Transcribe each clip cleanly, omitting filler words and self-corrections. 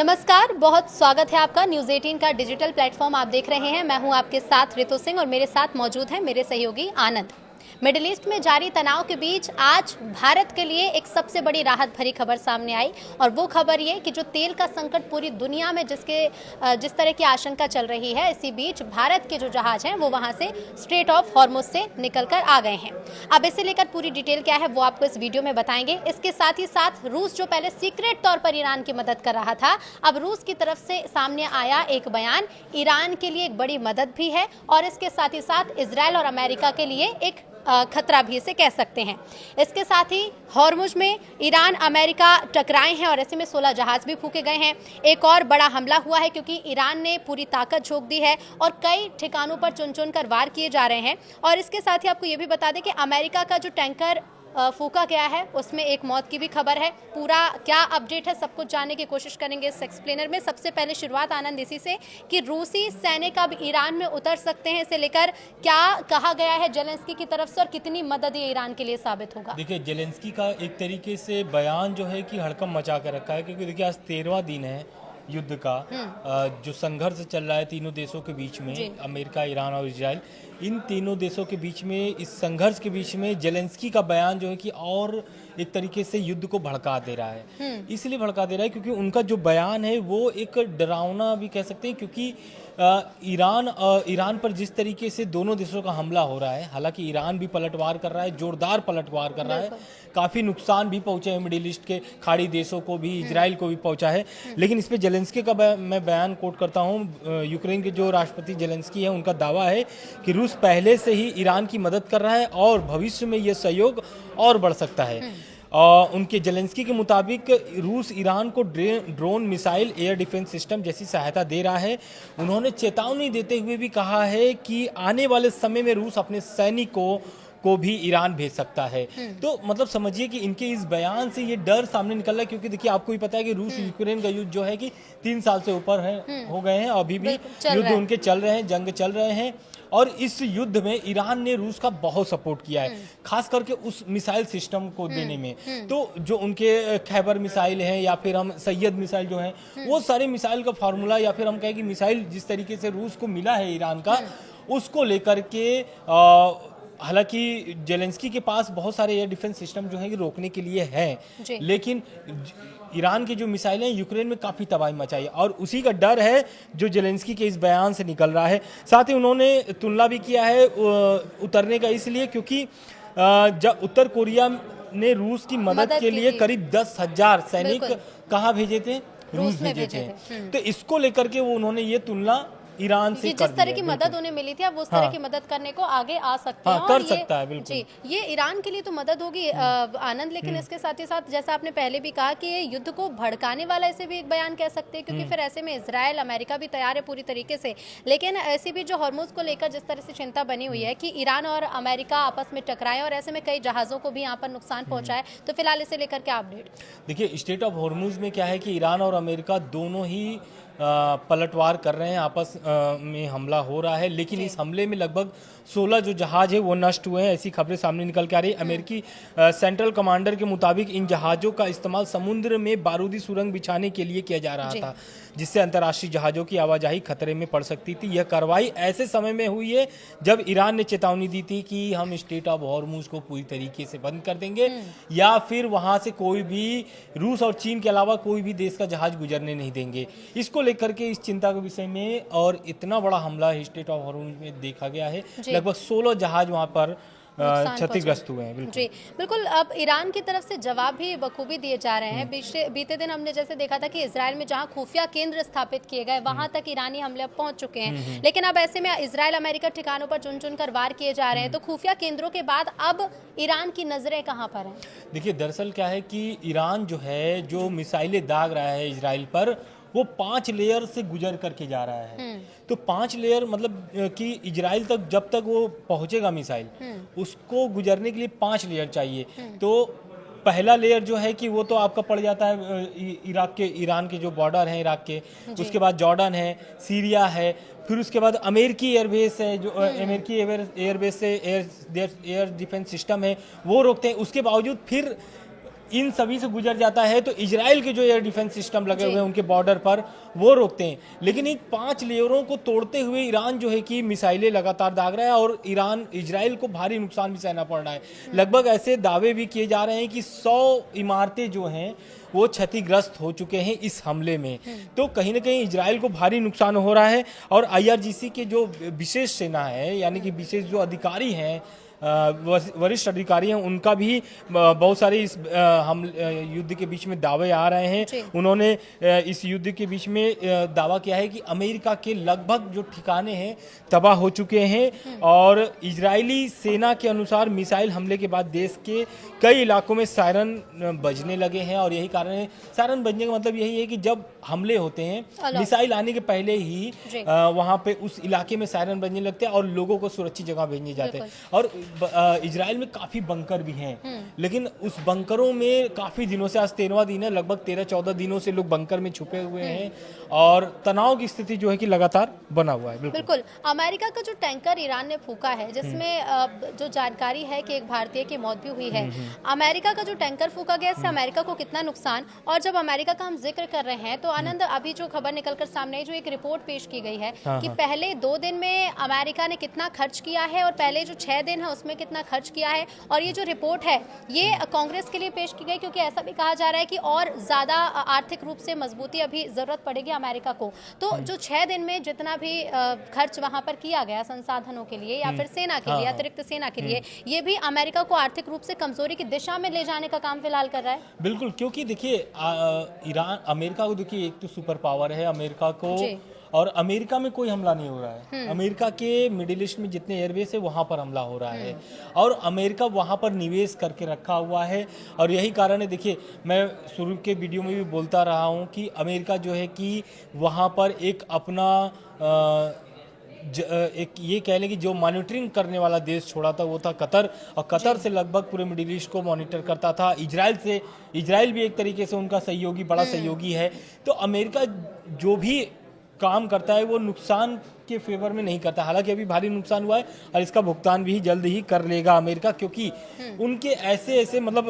नमस्कार, बहुत स्वागत है आपका न्यूज़ 18 का डिजिटल प्लेटफॉर्म आप देख रहे हैं। मैं हूं आपके साथ रितु सिंह और मेरे साथ मौजूद है मेरे सहयोगी आनंद। मिडिल ईस्ट में जारी तनाव के बीच आज भारत के लिए एक सबसे बड़ी राहत भरी खबर सामने आई और वो खबर ये कि जो तेल का संकट पूरी दुनिया में जिस तरह की आशंका चल रही है, इसी बीच भारत के जो जहाज हैं वो वहां से स्ट्रेट ऑफ हॉर्मुज से निकलकर आ गए हैं। अब इसे लेकर पूरी डिटेल क्या है वो आपको इस वीडियो में बताएंगे। इसके साथ ही साथ रूस जो पहले सीक्रेट तौर पर ईरान की मदद कर रहा था, अब रूस की तरफ से सामने आया एक बयान, ईरान के लिए एक बड़ी मदद भी है और इसके साथ ही साथ इजराइल और अमेरिका के लिए एक खतरा भी इसे कह सकते हैं। इसके साथ ही हॉर्मुज में ईरान अमेरिका टकराए हैं और ऐसे में 16 जहाज भी फूके गए हैं। एक और बड़ा हमला हुआ है क्योंकि ईरान ने पूरी ताकत झोंक दी है और कई ठिकानों पर चुन चुन कर वार किए जा रहे हैं। और इसके साथ ही आपको ये भी बता दें कि अमेरिका का जो टैंकर फूका गया है उसमें एक मौत की भी खबर है। पूरा क्या अपडेट है सब कुछ जानने की कोशिश करेंगे इस एक्सप्लेनर में। सबसे पहले शुरुआत आनंद इसी से कि रूसी सैनिक अब ईरान में उतर सकते हैं, इसे लेकर क्या कहा गया है जेलेंस्की की तरफ से और कितनी मदद ये ईरान के लिए साबित होगा? देखिए, जेलेंस्की का एक तरीके से बयान जो है कि हड़कंप मचा कर रखा है, क्योंकि देखिए आज 13वां दिन है युद्ध का। जो संघर्ष चल रहा है तीनों देशों के बीच में, अमेरिका, ईरान और इजराइल, इन तीनों देशों के बीच में, इस संघर्ष के बीच में जेलेंस्की का बयान जो है कि और एक तरीके से युद्ध को भड़का दे रहा है। इसलिए भड़का दे रहा है क्योंकि उनका जो बयान है वो एक डरावना भी कह सकते हैं, क्योंकि ईरान पर जिस तरीके से दोनों देशों का हमला हो रहा है, हालांकि ईरान भी पलटवार कर रहा है, जोरदार पलटवार कर रहा है, काफ़ी नुकसान भी पहुंचे हैं मिडिल ईस्ट के खाड़ी देशों को भी, इजराइल को भी पहुंचा है। लेकिन इस पर जेलेंस्की का मैं बयान कोट करता हूं। यूक्रेन के जो राष्ट्रपति जेलेंस्की है, उनका दावा है कि रूस पहले से ही ईरान की मदद कर रहा है और भविष्य में यह सहयोग और बढ़ सकता है। उनके जेलेंस्की के मुताबिक रूस ईरान को drone, missile, air defence system जैसी सहायता दे रहा है। उन्होंने चेतावनी देते हुए भी कहा है कि आने वाले समय में रूस अपने सैनिकों को भी ईरान भेज सकता है। तो मतलब समझिए कि इनके इस बयान से ये डर सामने निकल रहा है, क्योंकि देखिए आपको भी पता है कि रूस यूक्रेन का युद्ध जो है कि 3 साल से ऊपर है, हो गए हैं, अभी भी युद्ध उनके चल रहे हैं, जंग चल रहे हैं। और इस युद्ध में ईरान ने रूस का बहुत सपोर्ट किया है, खास करके उस मिसाइल सिस्टम को देने में। तो जो उनके खैबर मिसाइल हैं या फिर हम सैयद मिसाइल जो हैं, वो सारे मिसाइल का फार्मूला या फिर हम कहें कि मिसाइल जिस तरीके से रूस को मिला है ईरान का, उसको लेकर के हालांकि जेलेंस्की के पास बहुत सारे एयर डिफेंस सिस्टम जो है कि रोकने के लिए हैं, लेकिन ईरान की जो मिसाइलें यूक्रेन में काफ़ी तबाही मचाई और उसी का डर है जो जेलेंस्की के इस बयान से निकल रहा है। साथ ही उन्होंने तुलना भी किया है उतरने का, इसलिए क्योंकि जब उत्तर कोरिया ने रूस की मदद के लिए करीब 10,000 सैनिक कहाँ भेजे थे? रूस भेजे थे। तो इसको लेकर के वो उन्होंने ये तुलना ईरान से जिस तरह की मदद उन्हें मिली थी, अब उस तरह की मदद करने को आगे आ सकते हैं। कर सकता है, बिल्कुल। जी, ये ईरान के लिए तो मदद होगी आनंद, लेकिन इसके साथ ही साथ जैसा आपने पहले भी कहा कि ये युद्ध को भड़काने वाला इसे भी एक बयान कह सकते हैं, क्योंकि फिर ऐसे में इजराइल, अमेरिका भी तैयार है पूरी तरीके से। लेकिन ऐसी भी जो हॉर्मुज को लेकर जिस तरह से चिंता बनी हुई है कि ईरान और अमेरिका आपस में टकराए और ऐसे में कई जहाजों को भी यहाँ पर नुकसान पहुंचाए, तो फिलहाल इसे लेकर क्या अपडेट? देखिए, स्टेट ऑफ हॉर्मुज में क्या है कि ईरान और अमेरिका दोनों ही पलटवार कर रहे हैं, आपस में हमला हो रहा है, लेकिन इस हमले में लगभग 16 जो जहाज है वो नष्ट हुए हैं, ऐसी खबरें सामने निकल के आ रही है। अमेरिकी सेंट्रल कमांडर के मुताबिक इन जहाज़ों का इस्तेमाल समुद्र में बारूदी सुरंग बिछाने के लिए किया जा रहा था, जिससे अंतर्राष्ट्रीय जहाज़ों की आवाजाही खतरे में पड़ सकती थी। यह कार्रवाई ऐसे समय में हुई है जब ईरान ने चेतावनी दी थी कि हम स्ट्रेट ऑफ हॉर्मुज को पूरी तरीके से बंद कर देंगे या फिर वहां से कोई भी, रूस और चीन के अलावा कोई भी देश का जहाज गुजरने नहीं देंगे। इसको लेकर के इस चिंता के विषय में और इतना बड़ा हमला स्ट्रेट ऑफ हॉर्मुज में देखा गया है। लगभग 16 जहाज वहां पर क्षतिग्रस्त हुए हैं। जी बिल्कुल। अब ईरान की तरफ से जवाब भी बखूबी दिए जा रहे हैं। बीते दिन हमने जैसे देखा था कि इजराइल में जहां खुफिया केंद्र स्थापित किए गए, वहां तक ईरानी हमले अब पहुंच चुके हैं। लेकिन अब ऐसे में इजराइल, अमेरिका ठिकानों पर चुन चुन कर वार किए जा रहे हैं, तो खुफिया केंद्रों के बाद अब ईरान की नजरें कहां पर हैं? देखिए, दरअसल क्या है कि ईरान जो है, जो मिसाइलें दाग रहा है इजराइल पर, वो 5 लेयर से गुजर करके जा रहा है। तो 5 लेयर मतलब कि इजराइल तक जब तक वो पहुंचेगा मिसाइल, उसको गुजरने के लिए 5 लेयर चाहिए। तो पहला लेयर जो है कि वो तो आपका पड़ जाता है इराक के, ईरान के जो बॉर्डर हैं इराक के, उसके बाद जॉर्डन है, सीरिया है, फिर उसके बाद अमेरिकी एयरबेस है, जो अमेरिकी एयरबेस से एयर डिफेंस सिस्टम है वो रोकते हैं। उसके बावजूद फिर इन सभी से गुजर जाता है तो इजराइल के जो एयर डिफेंस सिस्टम लगे हुए हैं उनके बॉर्डर पर वो रोकते हैं। लेकिन इन 5 लेयरों को तोड़ते हुए ईरान जो है कि मिसाइलें लगातार दाग रहा है और इजराइल को भारी नुकसान भी सहना पड़ रहा है। लगभग ऐसे दावे भी किए जा रहे हैं कि 100 इमारतें जो हैं वो क्षतिग्रस्त हो चुके हैं इस हमले में। तो कहीं ना कहीं इजराइल को भारी नुकसान हो रहा है और IRGC के जो विशेष सेना है यानी कि विशेष जो अधिकारी हैं, वरिष्ठ अधिकारी हैं, उनका भी बहुत सारे इस हम युद्ध के बीच में दावे आ रहे हैं। उन्होंने इस युद्ध के बीच में दावा किया है कि अमेरिका के लगभग जो ठिकाने हैं तबाह हो चुके हैं और इजरायली सेना के अनुसार मिसाइल हमले के बाद देश के कई इलाकों में सायरन बजने लगे हैं और यही कारण है। सायरन बजने का मतलब यही है कि जब हमले होते हैं मिसाइल आने के पहले ही वहां पे उस इलाके में सायरन बजने लगते हैं और लोगों को सुरक्षित जगह भेजे जाते हैं। और इजराइल में काफी बंकर भी हैं, लेकिन उस बंकरों में काफी दिनों से, आज 13वां दिन है, लगभग 13-14 दिनों से लोग बंकर में छुपे हुए हैं और तनाव की स्थिति जो है कि लगातार बना हुआ है। बिल्कुल। अमेरिका का जो टैंकर ईरान ने फूका है, जिसमें जो जानकारी है कि एक भारतीय की मौत भी हुई है, अमेरिका का जो टैंकर फूका गया इससे अमेरिका को कितना नुकसान। और जब अमेरिका का हम जिक्र कर रहे हैं तो आनंद, अभी जो खबर निकलकर सामने आई, जो एक रिपोर्ट पेश की गई है कि पहले 2 दिन में अमेरिका ने कितना खर्च किया है और पहले जो 6 दिन है उसमें कितना खर्च किया है। और ये जो रिपोर्ट है ये कांग्रेस के लिए पेश की गई क्योंकि ऐसा भी कहा जा रहा है कि और ज्यादा आर्थिक रूप से मजबूती अभी जरूरत पड़ेगी अमेरिका को। तो जो 6 दिन में जितना भी खर्च वहां पर किया गया संसाधनों के लिए या फिर सेना के लिए, अतिरिक्त सेना के लिए, ये भी अमेरिका को आर्थिक रूप से कमजोरी की दिशा में ले जाने का काम फिलहाल कर रहा है। बिल्कुल, क्योंकि देखिए अमेरिका को देखिए, एक तो सुपर पावर है अमेरिका को और अमेरिका में कोई हमला नहीं हो रहा है। अमेरिका के मिडिल ईस्ट में जितने एयरबेस है वहां पर हमला हो रहा है और अमेरिका वहां पर निवेश करके रखा हुआ है और यही कारण है। देखिए, मैं शुरू के वीडियो में भी बोलता रहा हूं कि अमेरिका जो है कि वहां पर एक अपना एक ये कह लें कि जो मॉनिटरिंग करने वाला देश छोड़ा था वो था कतर, और कतर से लगभग पूरे मिडिल ईस्ट को मॉनिटर करता था। इजराइल भी एक तरीके से उनका सहयोगी, बड़ा सहयोगी है। तो अमेरिका जो भी काम करता है वो नुकसान के फेवर में नहीं करता। हालांकि अभी भारी नुकसान हुआ है और इसका भुगतान भी जल्द ही कर लेगा अमेरिका, क्योंकि उनके ऐसे मतलब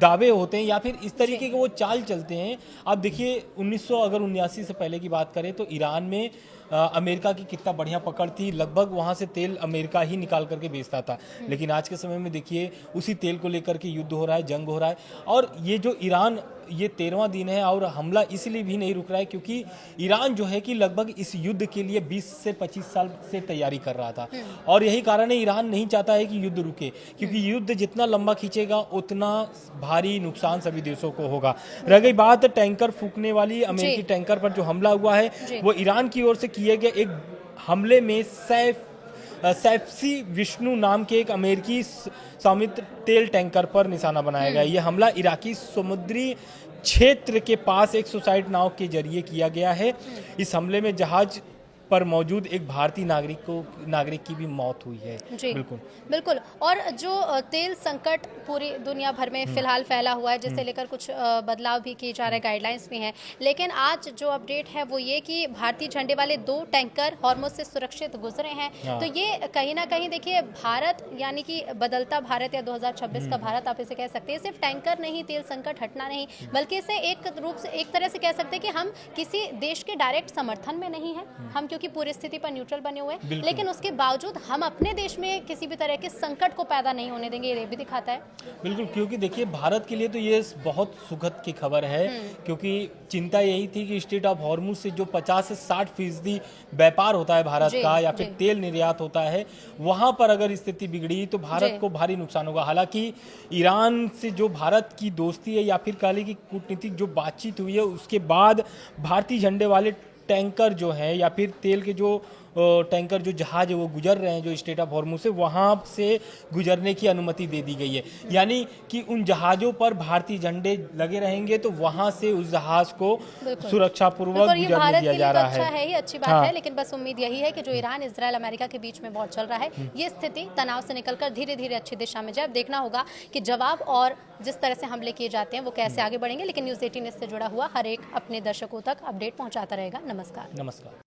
दावे होते हैं या फिर इस तरीके के वो चाल चलते हैं। आप देखिए 1979 से पहले की बात करें तो ईरान में अमेरिका की कितना बढ़िया पकड़ थी, लगभग वहाँ से तेल अमेरिका ही निकाल करके बेचता था। लेकिन आज के समय में देखिए उसी तेल को लेकर के युद्ध हो रहा है, जंग हो रहा है। और ये जो ईरान, ये 13वां दिन है और हमला इसलिए भी नहीं रुक रहा है क्योंकि ईरान जो है कि लगभग इस युद्ध के लिए 20 से 25 साल से तैयारी कर रहा था और यही कारण है ईरान नहीं चाहता है कि युद्ध रुके, क्योंकि युद्ध जितना लंबा खींचेगा उतना भारी नुकसान सभी देशों को होगा। रह गई बात टैंकर फूकने वाली, अमेरिकी टैंकर पर जो हमला हुआ है वो ईरान की ओर से किए गए एक हमले में सैफसी विष्णु नाम के एक अमेरिकी स्वामित्व तेल टैंकर पर निशाना बनाया गया। यह हमला इराकी समुद्री क्षेत्र के पास एक सुसाइड नाव के जरिए किया गया है। इस हमले में जहाज पर मौजूद एक भारतीय नागरिक की भी मौत हुई है। जी बिल्कुल। और जो तेल संकट पूरी दुनिया भर में फिलहाल फैला हुआ है, जिसे लेकर कुछ बदलाव भी किए जा रहे हैं, गाइडलाइंस भी हैं, लेकिन आज जो अपडेट है वो ये कि भारतीय झंडे वाले 2 टैंकर हॉर्मुज से सुरक्षित गुजरे हैं। तो ये कहीं ना कहीं देखिए भारत, यानी कि बदलता भारत या 2026 का भारत आप इसे कह सकते हैं। सिर्फ टैंकर नहीं, तेल संकट हटना नहीं, बल्कि इसे एक तरह से कह सकते हैं कि हम किसी देश के डायरेक्ट समर्थन में नहीं है, हम क्योंकि पूरी स्थिति पर न्यूट्रल बने हुए हैं, लेकिन उसके बावजूद हम अपने देश में किसी भी तरह के संकट को पैदा नहीं होने देंगे, ये भी दिखाता है। बिल्कुल, क्योंकि देखिए भारत के लिए तो ये बहुत सुखद की खबर है, क्योंकि चिंता यही थी कि स्ट्रेट ऑफ हॉर्मुज से जो 50 से 60% व्यापार होता है भारत का या फिर तेल निर्यात होता है, वहां पर अगर स्थिति बिगड़ी तो भारत को भारी नुकसान होगा। हालांकि ईरान से जो भारत की दोस्ती है या फिर कह लें कि कूटनीतिक जो बातचीत हुई है उसके बाद भारतीय झंडे वाले टैंकर जो है या फिर तेल के जो टैंकर जो जहाज है वो गुजर रहे हैं जो स्ट्रेट ऑफ हॉर्मुज से, वहां से गुजरने की अनुमति दे दी गई है। यानी कि उन जहाजों पर भारतीय झंडे लगे रहेंगे तो वहां से उस जहाज को सुरक्षापूर्वक गुजरने दिया जा रहा है। अच्छा है, ये अच्छी बात है, लेकिन बस उम्मीद यही है कि जो ईरान, इजराइल, अमेरिका के बीच में वॉर चल रहा है, ये स्थिति तनाव से निकलकर धीरे धीरे अच्छी दिशा में जाए। देखना होगा कि जवाब और जिस तरह से हमले किए जाते हैं वो कैसे आगे बढ़ेंगे, लेकिन न्यूज़ 18 इससे जुड़ा हुआ हर एक अपने दर्शकों तक अपडेट पहुंचाता रहेगा। नमस्कार।